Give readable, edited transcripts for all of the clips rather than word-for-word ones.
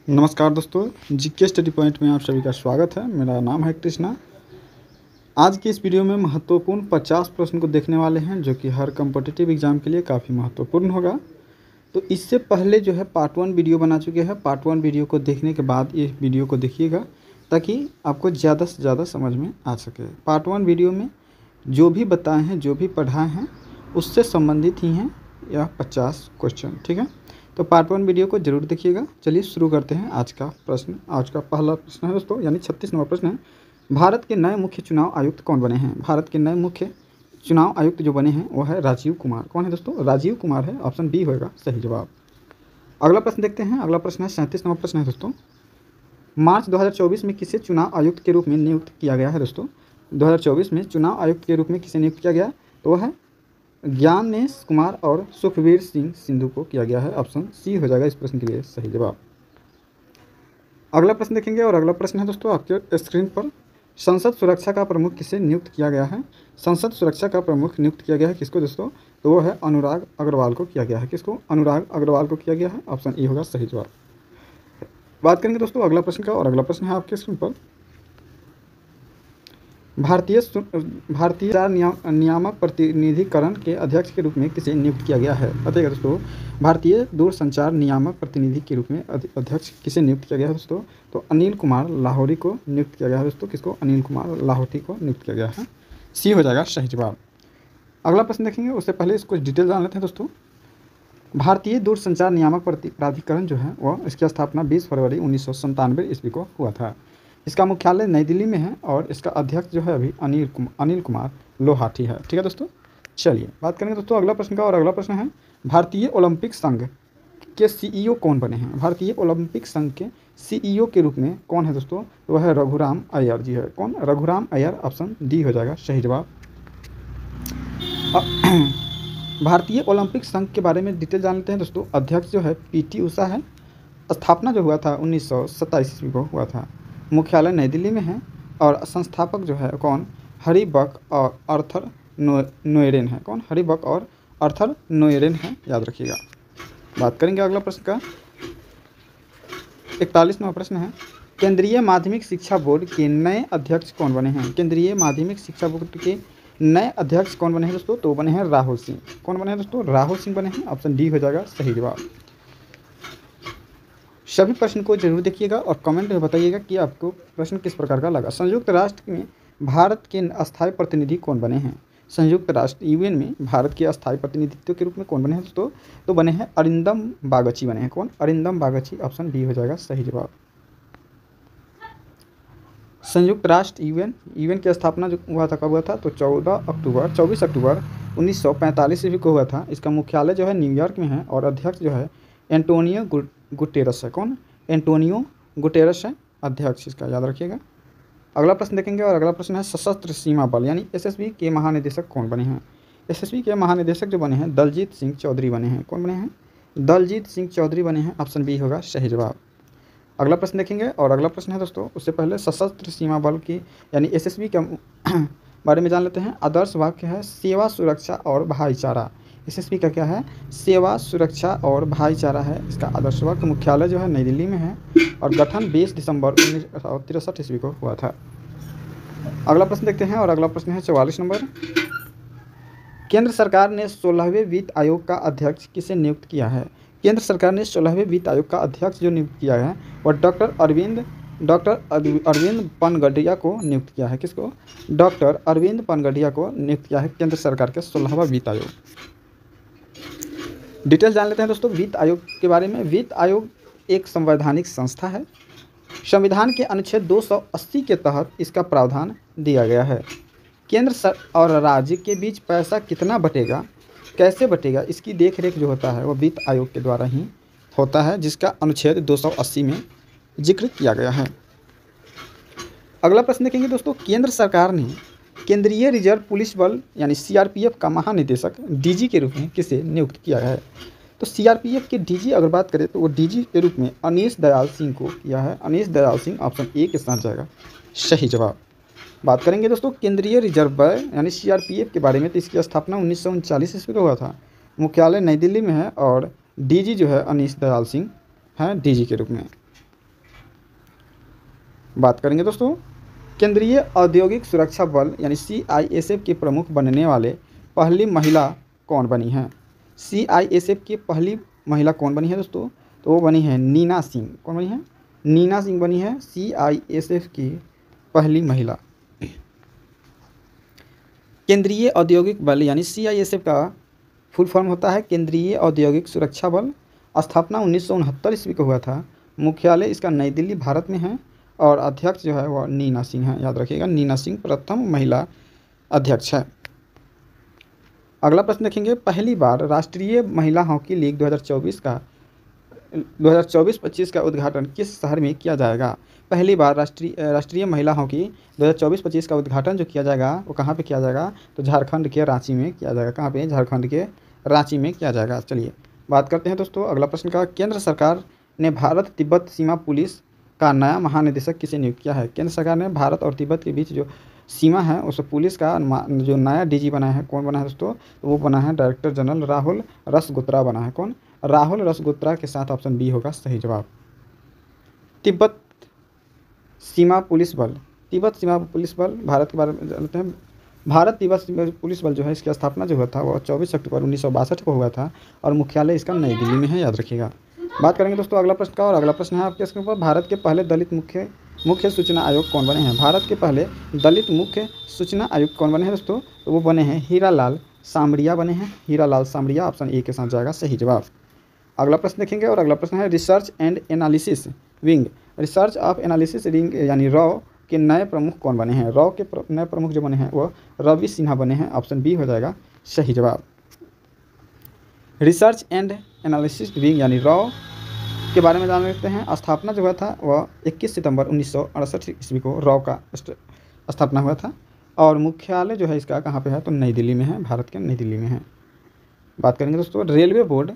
नमस्कार दोस्तों, GK study point में आप सभी का स्वागत है। मेरा नाम है कृष्णा। आज की इस वीडियो में महत्वपूर्ण 50 प्रश्न को देखने वाले हैं, जो कि हर कॉम्पिटिटिव एग्जाम के लिए काफ़ी महत्वपूर्ण होगा। तो इससे पहले जो है पार्ट 1 वीडियो बना चुके हैं। पार्ट 1 वीडियो को देखने के बाद ये वीडियो को देखिएगा, ताकि आपको ज़्यादा से ज़्यादा समझ में आ सके। पार्ट 1 वीडियो में जो भी बताए हैं, जो भी पढ़ाए हैं, उससे संबंधित ही हैं यह 50 क्वेश्चन, ठीक है। तो पार्ट 1 वीडियो को जरूर देखिएगा। चलिए शुरू करते हैं आज का प्रश्न। आज का पहला प्रश्न है दोस्तों, यानी 36 नंबर प्रश्न है। भारत के नए मुख्य चुनाव आयुक्त कौन बने हैं? भारत के नए मुख्य चुनाव आयुक्त जो बने हैं वो है राजीव कुमार। कौन है दोस्तों? राजीव कुमार है। ऑप्शन बी होगा सही जवाब। अगला प्रश्न देखते हैं। अगला प्रश्न है 37 नंबर प्रश्न है दोस्तों। मार्च 2024 में किसे चुनाव आयुक्त के रूप में नियुक्त किया गया है दोस्तों? 2024 में चुनाव आयुक्त के रूप में किसे नियुक्त किया गया? तो वह है ज्ञानेश कुमार और सुखबीर सिंह सिंधु को किया गया है। ऑप्शन सी हो जाएगा इस प्रश्न के लिए सही जवाब। अगला प्रश्न देखेंगे, और अगला प्रश्न है दोस्तों आपके स्क्रीन पर। संसद सुरक्षा का प्रमुख किसे नियुक्त किया गया है? संसद सुरक्षा का प्रमुख नियुक्त किया गया है किसको दोस्तों? तो वो है अनुराग अग्रवाल को किया गया है। किसको? अनुराग अग्रवाल को किया गया है। ऑप्शन ई होगा सही जवाब। बात करेंगे दोस्तों अगला प्रश्न का, और अगला प्रश्न है आपके स्क्रीन पर। भारतीय नियामक प्रतिनिधिकरण के अध्यक्ष के रूप में किसे नियुक्त किया गया है? बताइएगा दोस्तों। भारतीय दूरसंचार नियामक प्रतिनिधि के रूप में अध्यक्ष किसे नियुक्त किया गया है दोस्तों? तो अनिल कुमार लाहौरी को नियुक्त किया गया है दोस्तों। किसको? अनिल कुमार लाहौरी को नियुक्त किया गया है। सी हो जाएगा सही जवाब। अगला प्रश्न देखेंगे, उससे पहले कुछ डिटेल जान लेते हैं दोस्तों। भारतीय दूरसंचार नियामक प्राधिकरण जो है वह इसकी स्थापना 20 फरवरी 1997 ईस्वी को हुआ था। इसका मुख्यालय नई दिल्ली में है, और इसका अध्यक्ष जो है अभी अनिल कुमार लोहाटी है। ठीक है दोस्तों। चलिए बात करेंगे दोस्तों अगला प्रश्न का, और अगला प्रश्न है भारतीय ओलंपिक संघ के सीईओ कौन बने हैं? भारतीय ओलंपिक संघ के सीईओ के रूप में कौन है दोस्तों? तो वह है रघुराम अय्यर जी है। कौन? रघुराम अय्यर। ऑप्शन डी हो जाएगा सही जवाब। भारतीय ओलंपिक संघ के बारे में डिटेल जान लेते हैं दोस्तों। अध्यक्ष जो है पीटी उषा है। स्थापना जो हुआ था 1927 ईस्वी को हुआ था। मुख्यालय नई दिल्ली में है, और संस्थापक जो है कौन? हरिबक और आर्थर नोएरेन है। कौन? हरिबक और आर्थर नोएरेन है, याद रखिएगा। बात करेंगे अगला प्रश्न का। 41वां प्रश्न है। केंद्रीय माध्यमिक शिक्षा बोर्ड के नए अध्यक्ष कौन बने हैं? केंद्रीय माध्यमिक शिक्षा बोर्ड के नए अध्यक्ष कौन बने हैं दोस्तों? तो बने हैं राहुल सिंह। कौन बने हैं दोस्तों? राहुल सिंह बने हैं। ऑप्शन डी हो जाएगा सही जवाब। सभी प्रश्न को जरूर देखिएगा और कमेंट में बताइएगा कि आपको प्रश्न किस प्रकार का लगा। संयुक्त राष्ट्र में भारत के अस्थायी प्रतिनिधि कौन बने हैं? संयुक्त राष्ट्र यूएन में भारत के अस्थायी प्रतिनिधित्व के रूप में कौन बने हैं दोस्तों? तो बने हैं अरिंदम बागची बने हैं। कौन? अरिंदम बागची। ऑप्शन बी हो जाएगा सही जवाब। संयुक्त राष्ट्र यूएन की स्थापना जो हुआ था कब हुआ था? तो 24 अक्टूबर 1945 ईस्वी को हुआ था। इसका मुख्यालय जो है न्यूयॉर्क में है, और अध्यक्ष जो है एंटोनियो गुटेरस है। कौन? एंटोनियो गुटेरस है अध्यक्ष, इसका याद रखिएगा। अगला प्रश्न देखेंगे, और अगला प्रश्न है सशस्त्र सीमा बल यानी एसएसबी के महानिदेशक कौन बने हैं? एसएसबी के महानिदेशक जो बने हैं दलजीत सिंह चौधरी बने हैं। कौन बने हैं? दलजीत सिंह चौधरी बने हैं। ऑप्शन बी होगा सही जवाब। अगला प्रश्न देखेंगे, और अगला प्रश्न है दोस्तों, उससे पहले सशस्त्र सीमा बल की यानी एसएसबी के बारे में जान लेते हैं। आदर्श वाक्य है सेवा, सुरक्षा और भाईचारा। एसएसबी का क्या है? सेवा, सुरक्षा और भाईचारा है इसका आदर्श वाक्य। मुख्यालय जो है नई दिल्ली में है, और गठन 20 दिसंबर 1963 ईस्वी को हुआ था। अगला प्रश्न देखते हैं, और अगला प्रश्न है 44 नंबर। केंद्र सरकार ने 16वें वित्त आयोग का अध्यक्ष किसे नियुक्त किया है? केंद्र सरकार ने 16वें वित्त आयोग का अध्यक्ष जो नियुक्त किया है वह डॉक्टर अरविंद पनगडिया को नियुक्त किया है। किसको? डॉक्टर अरविंद पनगडिया को नियुक्त किया है केंद्र सरकार के 16वां वित्त आयोग। डिटेल जान लेते हैं दोस्तों वित्त आयोग के बारे में। वित्त आयोग एक संवैधानिक संस्था है। संविधान के अनुच्छेद 280 के तहत इसका प्रावधान दिया गया है। केंद्र और राज्य के बीच पैसा कितना बटेगा, कैसे बटेगा, इसकी देखरेख जो होता है वो वित्त आयोग के द्वारा ही होता है, जिसका अनुच्छेद 280 में जिक्र किया गया है। अगला प्रश्न देखेंगे दोस्तों। केंद्र सरकार ने केंद्रीय रिजर्व पुलिस बल यानी सीआरपीएफ का महानिदेशक डीजी के रूप में किसे नियुक्त किया है? तो सीआरपीएफ के डीजी अगर बात करें तो वो डीजी के रूप में अनीश दयाल सिंह को किया है। अनीश दयाल सिंह। ऑप्शन ए के साथ जाएगा सही जवाब। बात करेंगे दोस्तों केंद्रीय रिजर्व बल यानी सीआरपीएफ के बारे में, तो इसकी स्थापना 1939 ईस्वी को हुआ था। मुख्यालय नई दिल्ली में है, और डीजी जो है अनीश दयाल सिंह हैं डीजी के रूप में। बात करेंगे दोस्तों, केंद्रीय औद्योगिक सुरक्षा बल यानी CISF की प्रमुख बनने वाले पहली महिला कौन बनी है? CISF की पहली महिला कौन बनी है दोस्तों? तो वो बनी है नीना सिंह। कौन बनी है? नीना सिंह बनी है CISF की पहली महिला। केंद्रीय औद्योगिक बल यानी CISF का फुल फॉर्म होता है केंद्रीय औद्योगिक सुरक्षा बल। स्थापना 1969 ईस्वी को हुआ था। मुख्यालय इसका नई दिल्ली भारत में है और अध्यक्ष जो है वह नीना सिंह है। याद रखिएगा, नीना सिंह प्रथम महिला अध्यक्ष है। अगला प्रश्न देखेंगे, पहली बार राष्ट्रीय महिला हॉकी लीग 2024-25 का उद्घाटन किस शहर में किया जाएगा? पहली बार राष्ट्रीय महिला हॉकी 2024-25 का उद्घाटन जो किया जाएगा वो कहाँ पे किया जाएगा? तो झारखंड के रांची में किया जाएगा। कहाँ पे? झारखंड के रांची में किया जाएगा। चलिए बात करते हैं दोस्तों अगला प्रश्न का। केंद्र सरकार ने भारत तिब्बत सीमा पुलिस का नया महानिदेशक किसे नियुक्त किया है? केंद्र सरकार ने भारत और तिब्बत के बीच जो सीमा है उस पुलिस का जो नया DG बना है, कौन बना है दोस्तों? तो वो बना है डायरेक्टर जनरल राहुल रसगुत्रा बना है। कौन? राहुल रसगुत्रा के साथ ऑप्शन बी होगा सही जवाब। तिब्बत सीमा पुलिस बल, तिब्बत सीमा पुलिस बल भारत के बारे में जानते हैं। भारत तिब्बत सीमा पुलिस बल जो है इसकी स्थापना जो हुआ था वो 24 अक्टूबर 1962 को हुआ था और मुख्यालय इसका नई दिल्ली में है। याद रखिएगा। बात करेंगे दोस्तों अगला प्रश्न का, और अगला प्रश्न है आपके स्क्रीन पर, भारत के पहले दलित मुख्य सूचना आयोग कौन बने हैं? भारत के पहले दलित मुख्य सूचना आयुक्त कौन बने हैं दोस्तों? तो वो बने हैं हीरालाल सामरिया बने हैं। हीरालाल सामरिया ऑप्शन ए के साथ जाएगा सही जवाब। अगला प्रश्न देखेंगे और अगला प्रश्न है research and analysis wing, research of analysis wing यानी रॉ के नए प्रमुख कौन बने हैं? रॉ के नए प्रमुख जो बने हैं वो रवि सिन्हा बने हैं। ऑप्शन बी हो जाएगा सही जवाब। रिसर्च एंड एनालिसिस विंग यानी रॉ के बारे में जान लेते हैं। स्थापना जो हुआ था वह 21 सितंबर 1968 ईस्वी को रॉ का स्थापना हुआ था और मुख्यालय जो है इसका कहाँ पे है? तो नई दिल्ली में है, भारत के नई दिल्ली में है। बात करेंगे दोस्तों, रेलवे बोर्ड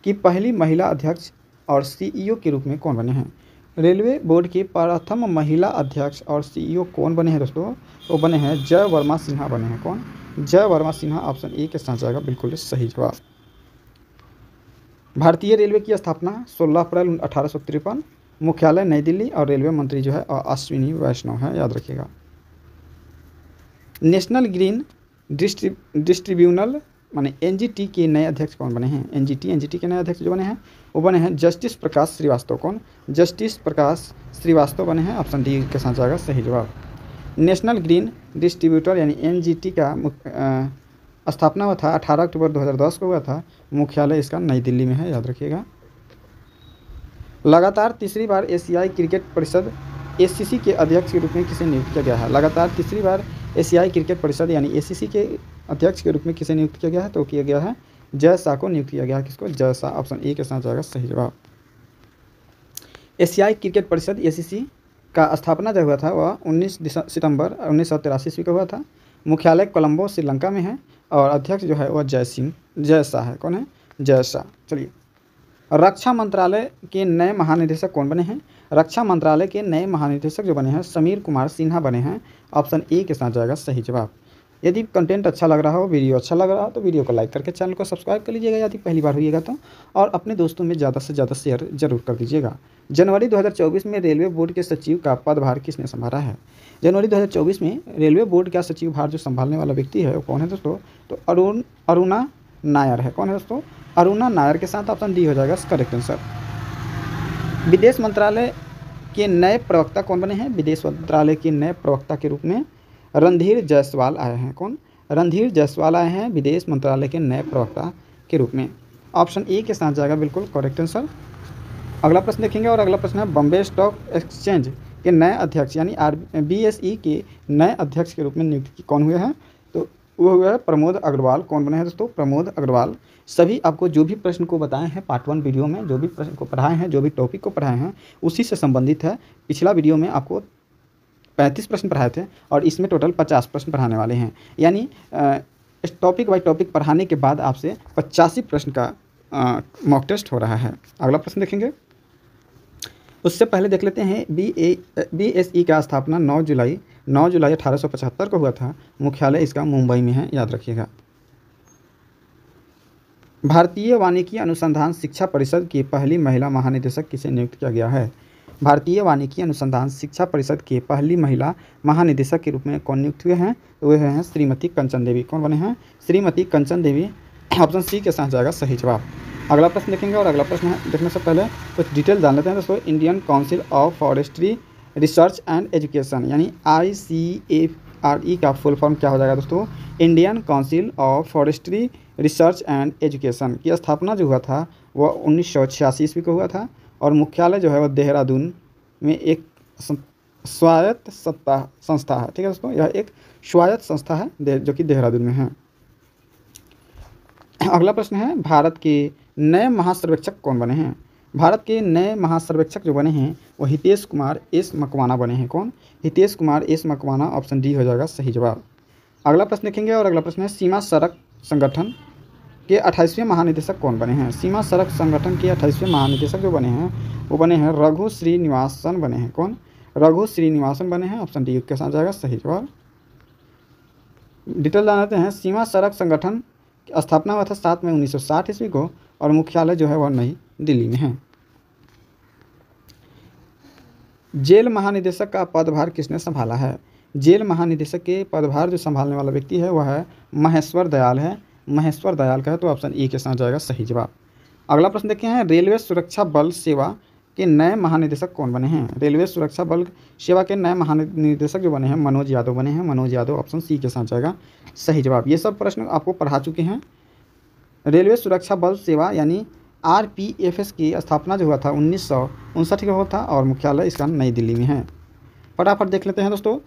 की पहली महिला अध्यक्ष और CEO के रूप में कौन बने हैं? रेलवे बोर्ड की प्रथम महिला अध्यक्ष और CEO कौन बने हैं दोस्तों? वो बने हैं जय वर्मा सिन्हा बने हैं। कौन? जय वर्मा सिन्हा ऑप्शन ए के साथ जाएगा बिल्कुल सही जवाब। भारतीय रेलवे की स्थापना 16 अप्रैल 1853, मुख्यालय नई दिल्ली और रेलवे मंत्री जो है अश्विनी वैष्णव है। याद रखिएगा। नेशनल ग्रीन डिस्ट्रीब्यूनल माने NGT के नए अध्यक्ष कौन बने हैं? NGT के नए अध्यक्ष जो बने हैं वो बने हैं जस्टिस प्रकाश श्रीवास्तव। कौन? जस्टिस प्रकाश श्रीवास्तव बने हैं। ऑप्शन डी के साथ जाएगा सही जवाब। नेशनल ग्रीन डिस्ट्रीब्यूटर यानी NGT का स्थापना हुआ था 18 अक्टूबर 2010 को हुआ था। मुख्यालय इसका नई दिल्ली में है। याद रखिएगा। लगातार तीसरी बार एशियाई क्रिकेट परिषद ACC के अध्यक्ष के रूप में किसे नियुक्त किया गया है? लगातार तीसरी बार एशियाई क्रिकेट परिषद यानी ACC के अध्यक्ष के रूप में किसे नियुक्त किया गया है? तो किया गया है जय शाह को नियुक्त किया गया है। किसको? जय शाह। ऑप्शन ए के साथ जाएगा सही जवाब। एशियाई क्रिकेट परिषद ACC का स्थापना जब हुआ था वह 19 सितंबर 1983 ईस्वी को हुआ था। मुख्यालय कोलंबो श्रीलंका में है और अध्यक्ष जो है वह जय शाह है। कौन है? जय शाह। चलिए, रक्षा मंत्रालय के नए महानिदेशक कौन बने हैं? रक्षा मंत्रालय के नए महानिदेशक जो बने हैं समीर कुमार सिन्हा बने हैं। ऑप्शन ए के साथ जाएगा सही जवाब। यदि कंटेंट अच्छा लग रहा हो, वीडियो अच्छा लग रहा हो तो वीडियो को लाइक करके चैनल को सब्सक्राइब कर लीजिएगा यदि पहली बार होइएगा तो, और अपने दोस्तों में ज़्यादा से ज़्यादा शेयर जरूर कर दीजिएगा। जनवरी 2024 में रेलवे बोर्ड के सचिव का पदभार किसने संभाला है? जनवरी 2024 में रेलवे बोर्ड का सचिव भार जो संभालने वाला व्यक्ति है वो कौन है दोस्तों? तो अरुणा नायर है। कौन है दोस्तों? अरुणा नायर के साथ ऑप्शन डी हो जाएगा करेक्ट आंसर। विदेश मंत्रालय के नए प्रवक्ता कौन बने हैं? विदेश मंत्रालय के नए प्रवक्ता के रूप में रणधीर जायसवाल आए हैं। कौन? रणधीर जायसवाल आए हैं विदेश मंत्रालय के नए प्रवक्ता के रूप में। ऑप्शन ए के साथ जाएगा बिल्कुल करेक्ट आंसर। अगला प्रश्न देखेंगे और अगला प्रश्न है बॉम्बे स्टॉक एक्सचेंज के नए अध्यक्ष यानी BSE के नए अध्यक्ष के रूप में नियुक्त कौन हुए हैं? तो वो हुआ है प्रमोद अग्रवाल। कौन बने हैं दोस्तों? प्रमोद अग्रवाल। सभी आपको जो भी प्रश्न को बताए हैं पार्ट 1 वीडियो में, जो भी प्रश्न को पढ़ाए हैं, जो भी टॉपिक को पढ़ाए हैं उसी से संबंधित है। पिछला वीडियो में आपको 35 प्रश्न पढ़ाए थे और इसमें टोटल 50 प्रश्न पढ़ाने वाले हैं। यानी इस टॉपिक बाई टॉपिक पढ़ाने के बाद आपसे 85 प्रश्न का मॉक टेस्ट हो रहा है। अगला प्रश्न देखेंगे, उससे पहले देख लेते हैं BSE का स्थापना 9 जुलाई 1875 को हुआ था। मुख्यालय इसका मुंबई में है। याद रखिएगा। भारतीय वानिकी अनुसंधान शिक्षा परिषद की पहली महिला महानिदेशक किसे नियुक्त किया गया है? भारतीय वानिकी अनुसंधान शिक्षा परिषद के पहली महिला महानिदेशक के रूप में कौन नियुक्त हुए हैं? तो वे हैं श्रीमती कंचन देवी। कौन बने हैं? श्रीमती कंचन देवी। ऑप्शन सी के साथ जाएगा सही जवाब। अगला प्रश्न देखेंगे और अगला प्रश्न देखने से पहले कुछ डिटेल जान लेते हैं दोस्तों। Indian council of forestry research and education यानी ICFRE का फुल फॉर्म क्या हो जाएगा दोस्तों? Indian council of forestry research and education की स्थापना जो हुआ था वह 1986 ईस्वी को हुआ था और मुख्यालय जो है वह देहरादून में एक स्वायत्त संस्था है। ठीक है दोस्तों, यह एक स्वायत्त संस्था है जो कि देहरादून में है। अगला प्रश्न है, भारत के नए महासर्वेक्षक कौन बने हैं? भारत के नए महासर्वेक्षक जो बने हैं वो हितेश कुमार एस मकवाना बने हैं। कौन? Hitesh Kumar S Makwana. Option D हो जाएगा सही जवाब। अगला प्रश्न देखेंगे और अगला प्रश्न है, सीमा सड़क संगठन के 28वें महानिदेशक कौन बने हैं? सीमा सड़क संगठन के 28वें महानिदेशक जो बने हैं वो बने हैं रघु श्रीनिवासन बने हैं। कौन? रघु श्रीनिवासन बने हैं। ऑप्शन डी के साथ जाएगा सही जवाब। डिटेल जानते हैं। सीमा सड़क संगठन की स्थापना हुआ था 7 मई 1960 ईस्वी को और मुख्यालय जो है वह नई दिल्ली में है। जेल महानिदेशक का पदभार किसने संभाला है? जेल महानिदेशक के पदभार जो संभालने वाला व्यक्ति है वह है महेश्वर दयाल है। महेश्वर दयाल का है, तो ऑप्शन ए के साथ जाएगा सही जवाब। अगला प्रश्न देखते हैं, रेलवे सुरक्षा बल सेवा के नए महानिदेशक कौन बने हैं? रेलवे सुरक्षा बल सेवा के नए महानिदेशक जो बने हैं मनोज यादव बने हैं। मनोज यादव। ऑप्शन सी के साथ जाएगा सही जवाब। ये सब प्रश्न आपको पढ़ा चुके हैं। रेलवे सुरक्षा बल सेवा यानी RPFS की स्थापना जो हुआ था 1959 का हुआ था और मुख्यालय इसका नई दिल्ली में है। फटाफट देख लेते हैं दोस्तों।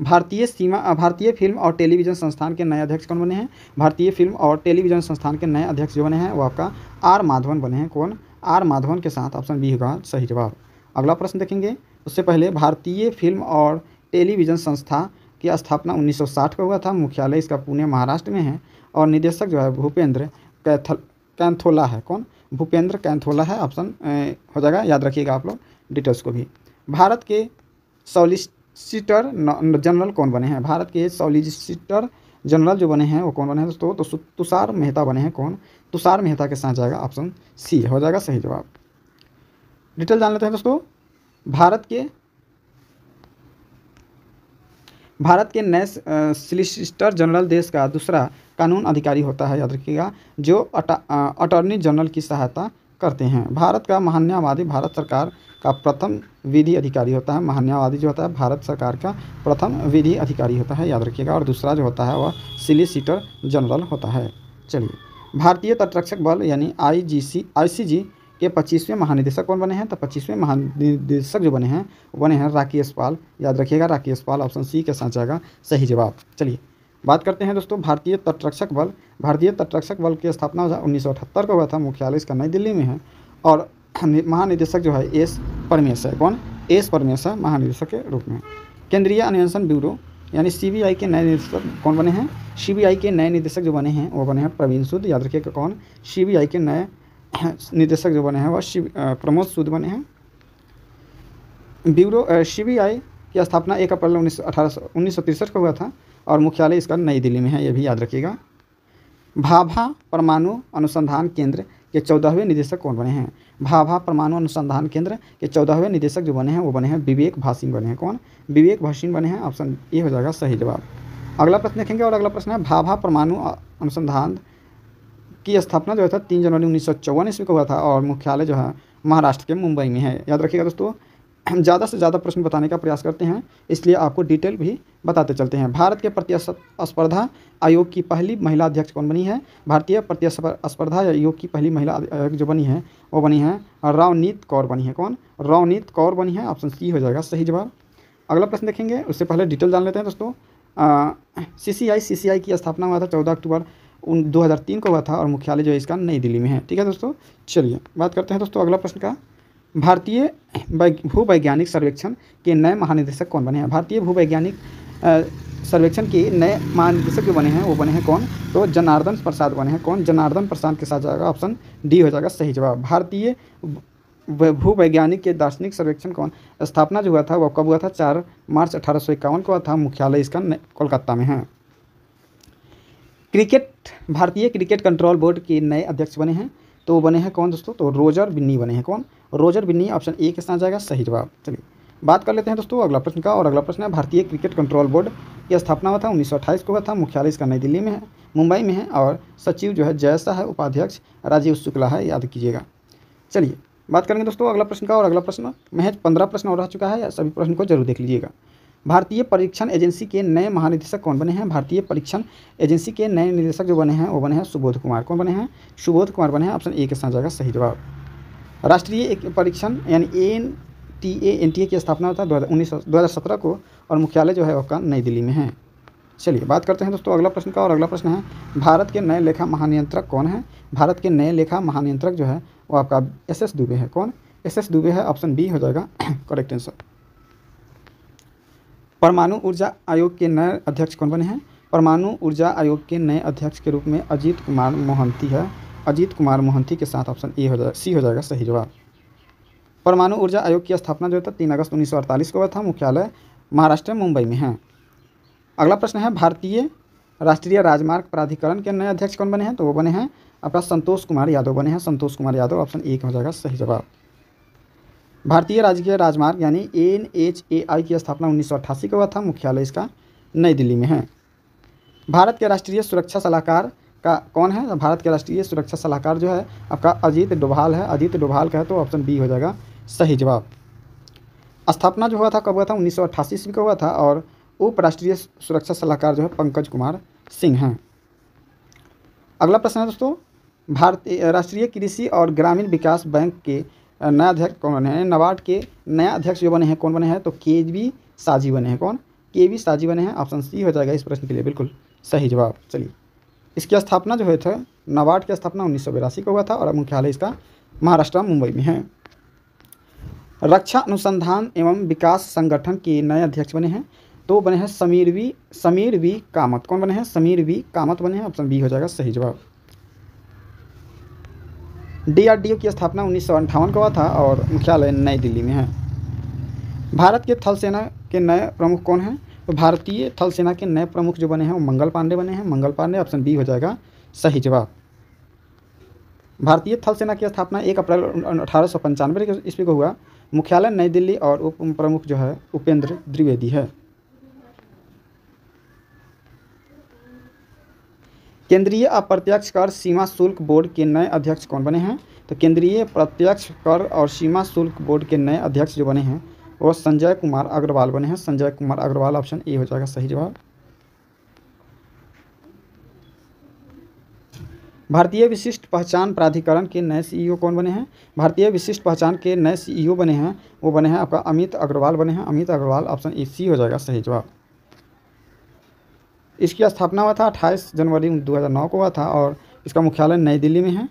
भारतीय फिल्म और टेलीविज़न संस्थान के नए अध्यक्ष कौन बने हैं? भारतीय फिल्म और टेलीविज़न संस्थान के नए अध्यक्ष जो बने हैं वो आपका R माधवन बने हैं। कौन? R माधवन के साथ ऑप्शन बी होगा सही जवाब। अगला प्रश्न देखेंगे। उससे पहले भारतीय फिल्म और टेलीविज़न संस्था की स्थापना 1960 को हुआ था। मुख्यालय इसका पुणे महाराष्ट्र में है और निदेशक जो है भूपेंद्र कैंथोला है। कौन? भूपेंद्र कैंथोला है। ऑप्शन हो जाएगा, याद रखिएगा आप लोग डिटेल्स को भी। भारत के सॉलिसिटर जनरल कौन बने हैं? भारत के सॉलिसिटर जनरल जो बने हैं वो कौन बने हैं दोस्तों? तो तुषार मेहता बने हैं। कौन? तुषार मेहता के साथ जाएगा ऑप्शन सी हो जाएगा सही जवाब। डिटेल जान लेते हैं दोस्तों। भारत के नए सॉलिसिटर जनरल देश का दूसरा कानून अधिकारी होता है, याद रखिएगा, जो अटॉर्नी जनरल की सहायता करते हैं। भारत का महान्यायवादी भारत सरकार का प्रथम विधि अधिकारी होता है। महान्यायवादी जो होता है भारत सरकार का प्रथम विधि अधिकारी होता है, याद रखिएगा। और दूसरा जो होता है वह सॉलिसिटर जनरल होता है। चलिए, भारतीय तटरक्षक बल यानी ICG के 25वें महानिदेशक कौन बने हैं? तो 25वें महानिदेशक जो बने हैं वो बने हैं राकेश पाल। याद रखिएगा राकेश पाल। ऑप्शन सी के साथ जाएगा सही जवाब। चलिए बात करते हैं दोस्तों भारतीय तटरक्षक बल। भारतीय तटरक्षक बल की स्थापना 1978 को हुआ था। मुख्यालय इसका नई दिल्ली में है और महानिदेशक जो है एस परमेश है। कौन? एस परमेश है महानिदेशक के रूप में। केंद्रीय अन्वेषण ब्यूरो यानी CBI के नए निदेशक कौन बने हैं? CBI के नए निदेशक जो बने हैं वो बने हैं प्रवीण सूद। याद रखिएगा कौन? CBI के नए निदेशक जो बने हैं वह प्रमोद सूद बने हैं। ब्यूरो CBI की स्थापना 1 अप्रैल 1963 को हुआ था और मुख्यालय इसका नई दिल्ली में है, ये भी याद रखिएगा। भाभा परमाणु अनुसंधान केंद्र के 14वें निदेशक कौन बने हैं? भाभा परमाणु अनुसंधान केंद्र के 14वें निदेशक जो बने हैं वो बने हैं विवेक भासीन बने हैं। कौन? विवेक भासीन बने हैं। ऑप्शन ए हो जाएगा सही जवाब। अगला प्रश्न देखेंगे और अगला प्रश्न है, भाभा परमाणु अनुसंधान की स्थापना जो है 3 जनवरी 1954 ईस्वी को हुआ था और मुख्यालय जो है महाराष्ट्र के मुंबई में है। याद रखिएगा दोस्तों। ज़्यादा से ज़्यादा प्रश्न बताने का प्रयास करते हैं, इसलिए आपको डिटेल भी बताते चलते हैं। भारत के प्रतिस्पर्धा आयोग की पहली महिला अध्यक्ष कौन बनी है? भारतीय प्रतिस्पर्धा आयोग की पहली महिला अध्यक्ष जो बनी है वो बनी है रवनीत कौर बनी है। कौन? रवनीत कौर बनी है। ऑप्शन सी हो जाएगा सही जवाब। अगला प्रश्न देखेंगे, उससे पहले डिटेल जान लेते हैं दोस्तों। CCI की स्थापना हुआ था 14 अक्टूबर 2003 को हुआ था और मुख्यालय जो है इसका नई दिल्ली में है। ठीक है दोस्तों। चलिए बात करते हैं दोस्तों अगला प्रश्न का। भारतीय भूवैज्ञानिक सर्वेक्षण के नए महानिदेशक कौन बने हैं? भारतीय भूवैज्ञानिक सर्वेक्षण के नए महानिदेशक जो बने हैं वो बने हैं कौन? तो जनार्दन प्रसाद बने हैं। कौन? जनार्दन प्रसाद के साथ जाएगा ऑप्शन डी हो जाएगा सही जवाब। भारतीय भूवैज्ञानिक के दार्शनिक सर्वेक्षण कौन स्थापना जो हुआ था वो कब हुआ था? 4 मार्च 1851 को हुआ था। मुख्यालय इसका कोलकाता में है। भारतीय क्रिकेट कंट्रोल बोर्ड के नए अध्यक्ष बने हैं, तो बने हैं कौन दोस्तों? तो रोजर बिन्नी बने हैं। कौन? रोजर बिन्नी ऑप्शन ए के साथ जाएगा सही जवाब। चलिए बात कर लेते हैं दोस्तों अगला प्रश्न का, और अगला प्रश्न है भारतीय क्रिकेट कंट्रोल बोर्ड की स्थापना हुआ था 1928 को हुआ था। मुख्यालय इसका नई दिल्ली में है, मुंबई में है, और सचिव जो है जय शाह है, उपाध्यक्ष राजीव शुक्ला है, याद कीजिएगा। चलिए बात करेंगे दोस्तों अगला प्रश्न का, और अगला प्रश्न महज 15 प्रश्न और रह चुका है, सभी प्रश्न को जरूर देख लीजिएगा। भारतीय परीक्षण एजेंसी के नए महानिदेशक कौन बने हैं? भारतीय परीक्षण एजेंसी के नए निदेशक जो बने हैं वो बने हैं सुबोध कुमार। कौन बने हैं? सुबोध कुमार बने हैं, ऑप्शन ए के साथ जाएगा सही जवाब। राष्ट्रीय परीक्षण यानी NTA की स्थापना होता है 2017 को, और मुख्यालय जो है आपका नई दिल्ली में है। चलिए बात करते हैं दोस्तों अगला प्रश्न का, और अगला प्रश्न है भारत के नए लेखा महानियंत्रक कौन है? भारत के नए लेखा महानियंत्रक जो है वो आपका SS दुबे है। कौन? SS दुबे है, ऑप्शन बी हो जाएगा करेक्ट आंसर। परमाणु ऊर्जा आयोग के नए अध्यक्ष कौन बने हैं? परमाणु ऊर्जा आयोग के नए अध्यक्ष के रूप में अजीत कुमार मोहंती है। अजीत कुमार मोहंती के साथ ऑप्शन सी हो जाएगा सही जवाब। परमाणु ऊर्जा आयोग की स्थापना जो था 3 अगस्त 1948 को हुआ था। मुख्यालय महाराष्ट्र मुंबई में है। अगला प्रश्न है भारतीय राष्ट्रीय राजमार्ग प्राधिकरण के नए अध्यक्ष कौन बने हैं? तो वो बने हैं आपका संतोष कुमार यादव बने हैं। संतोष कुमार यादव, ऑप्शन ए हो जाएगा सही जवाब। भारतीय राजकीय राजमार्ग यानी NHAI की स्थापना 1988 को हुआ था। मुख्यालय इसका नई दिल्ली में है। भारत के राष्ट्रीय सुरक्षा सलाहकार का कौन है? भारत के राष्ट्रीय सुरक्षा सलाहकार जो है आपका अजीत डोभाल है। अजीत डोभाल का है, तो ऑप्शन बी हो जाएगा सही जवाब। स्थापना जो हुआ था कब हुआ था? 1988 ईस्वी को हुआ था, और उप राष्ट्रीय सुरक्षा सलाहकार जो है पंकज कुमार सिंह हैं। अगला प्रश्न है दोस्तों भारतीय राष्ट्रीय कृषि और ग्रामीण विकास बैंक के नया अध्यक्ष कौन बने हैं? नाबार्ड के नया अध्यक्ष जो बने हैं कौन बने हैं? तो KV साजी बने हैं। कौन? KV साजी बने हैं, ऑप्शन सी हो जाएगा इस प्रश्न के लिए बिल्कुल सही जवाब। चलिए इसकी स्थापना जो हुई थी नाबार्ड की स्थापना 1982 को हुआ था, और मुख्यालय इसका महाराष्ट्र मुंबई में है। रक्षा अनुसंधान एवं विकास संगठन के नए अध्यक्ष बने हैं, तो बने हैं समीर वी कामत। कौन बने हैं? समीर वी कामत बने हैं, ऑप्शन बी हो जाएगा सही जवाब। DRDO की स्थापना 1958 को हुआ था, और मुख्यालय नई दिल्ली में है। भारत के थल सेना के नए प्रमुख कौन हैं? तो भारतीय थल सेना के नए प्रमुख जो बने हैं वो मंगल पांडे बने हैं। मंगल पांडे, ऑप्शन बी हो जाएगा सही जवाब। भारतीय थल सेना की स्थापना 1 अप्रैल 1895 ईस्वी को हुआ। मुख्यालय नई दिल्ली, और उप प्रमुख जो है उपेंद्र द्विवेदी है। केंद्रीय अप्रत्यक्ष कर सीमा शुल्क बोर्ड के नए अध्यक्ष कौन बने हैं? तो केंद्रीय प्रत्यक्ष कर और सीमा शुल्क बोर्ड के नए अध्यक्ष जो बने हैं वो संजय कुमार अग्रवाल बने हैं। संजय कुमार अग्रवाल, ऑप्शन ए हो जाएगा सही जवाब। भारतीय विशिष्ट पहचान प्राधिकरण के नए CEO कौन बने हैं? भारतीय विशिष्ट पहचान के नए CEO बने हैं वो बने हैं आपका अमित अग्रवाल बने हैं। अमित अग्रवाल, ऑप्शन ए सी हो जाएगा सही जवाब। इसकी स्थापना हुआ था 28 जनवरी 2009 को हुआ था, और इसका मुख्यालय नई दिल्ली में है।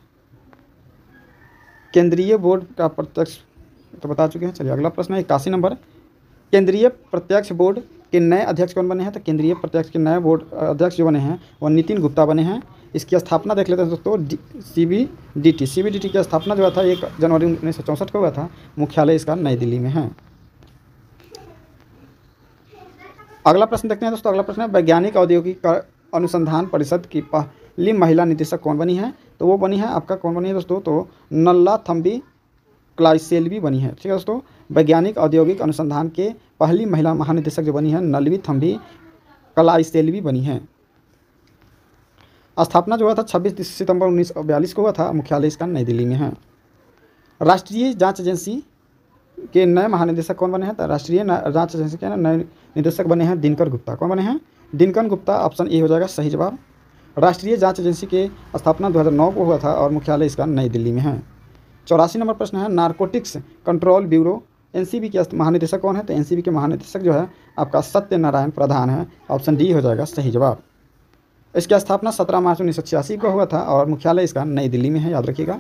केंद्रीय बोर्ड का प्रत्यक्ष तो बता चुके हैं। चलिए अगला प्रश्न है 81 नंबर। केंद्रीय प्रत्यक्ष बोर्ड के नए अध्यक्ष कौन बने हैं? तो केंद्रीय प्रत्यक्ष के नए बोर्ड अध्यक्ष जो बने हैं वो नितिन गुप्ता बने हैं। इसकी स्थापना देख लेते हैं दोस्तों CBDT की स्थापना जो था 1 जनवरी 1964 को हुआ था। मुख्यालय इसका नई दिल्ली में है। अगला प्रश्न देखते हैं दोस्तों। अगला प्रश्न है वैज्ञानिक औद्योगिक अनुसंधान परिषद की पहली महिला निदेशक कौन बनी है? तो वो बनी है आपका कौन बनी है दोस्तों? तो नल्लाथम्बी क्लाइसेल्वी बनी है। ठीक है दोस्तों, वैज्ञानिक औद्योगिक अनुसंधान के पहली महिला महानिदेशक जो बनी है नल्वी थम्बी क्लाइसेल्वी बनी है। स्थापना जो हुआ था 26 सितंबर 1942 को हुआ था। मुख्यालय इसका नई दिल्ली में है। राष्ट्रीय जांच एजेंसी के नए महानिदेशक कौन बने हैं? तो राष्ट्रीय जांच एजेंसी के नए निदेशक बने हैं दिनकर गुप्ता। कौन बने हैं? दिनकर गुप्ता, ऑप्शन ए हो जाएगा सही जवाब। राष्ट्रीय जांच एजेंसी के स्थापना 2009 को हुआ था, और मुख्यालय इसका नई दिल्ली में है। 84 नंबर प्रश्न है नारकोटिक्स कंट्रोल ब्यूरो NCB के महानिदेशक कौन है? तो NCB के महानिदेशक जो है आपका सत्यनारायण प्रधान है। ऑप्शन डी हो जाएगा सही जवाब। इसकी स्थापना 17 मार्च 1986 को हुआ था, और मुख्यालय इसका नई दिल्ली में है, याद रखिएगा।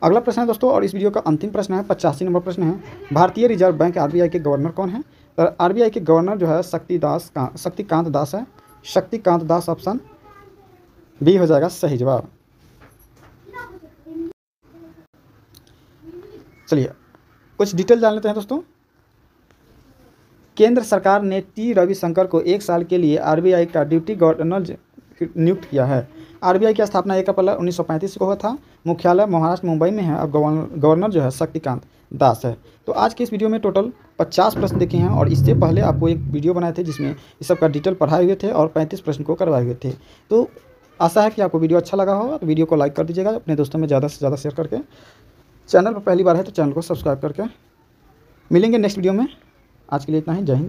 अगला प्रश्न है दोस्तों, और इस वीडियो का अंतिम प्रश्न है 85 नंबर प्रश्न है भारतीय रिजर्व बैंक RBI के गवर्नर कौन है? तो RBI के गवर्नर जो है शक्तिकांत दास है। शक्तिकांत दास, ऑप्शन बी हो जाएगा सही जवाब। चलिए कुछ डिटेल जान लेते हैं दोस्तों। केंद्र सरकार ने T रविशंकर को 1 साल के लिए RBI का डिप्टी गवर्नर नियुक्त किया है। आरबीआई की स्थापना 1 अप्रैल 1935 को हुआ था। मुख्यालय महाराष्ट्र मुंबई में है और गवर्नर जो है शक्तिकांत दास है। तो आज के इस वीडियो में टोटल 50 प्रश्न देखे हैं और इससे पहले आपको एक वीडियो बनाए थे जिसमें इस सब का डिटेल पढ़ाए हुए थे और 35 प्रश्न को करवाए हुए थे। तो आशा है कि आपको वीडियो अच्छा लगा होगा। तो वीडियो को लाइक कर दीजिएगा, अपने दोस्तों में ज़्यादा से ज़्यादा शेयर करके। चैनल पर पहली बार है तो चैनल को सब्सक्राइब करके। मिलेंगे नेक्स्ट वीडियो में। आज के लिए इतना ही। जय हिंद।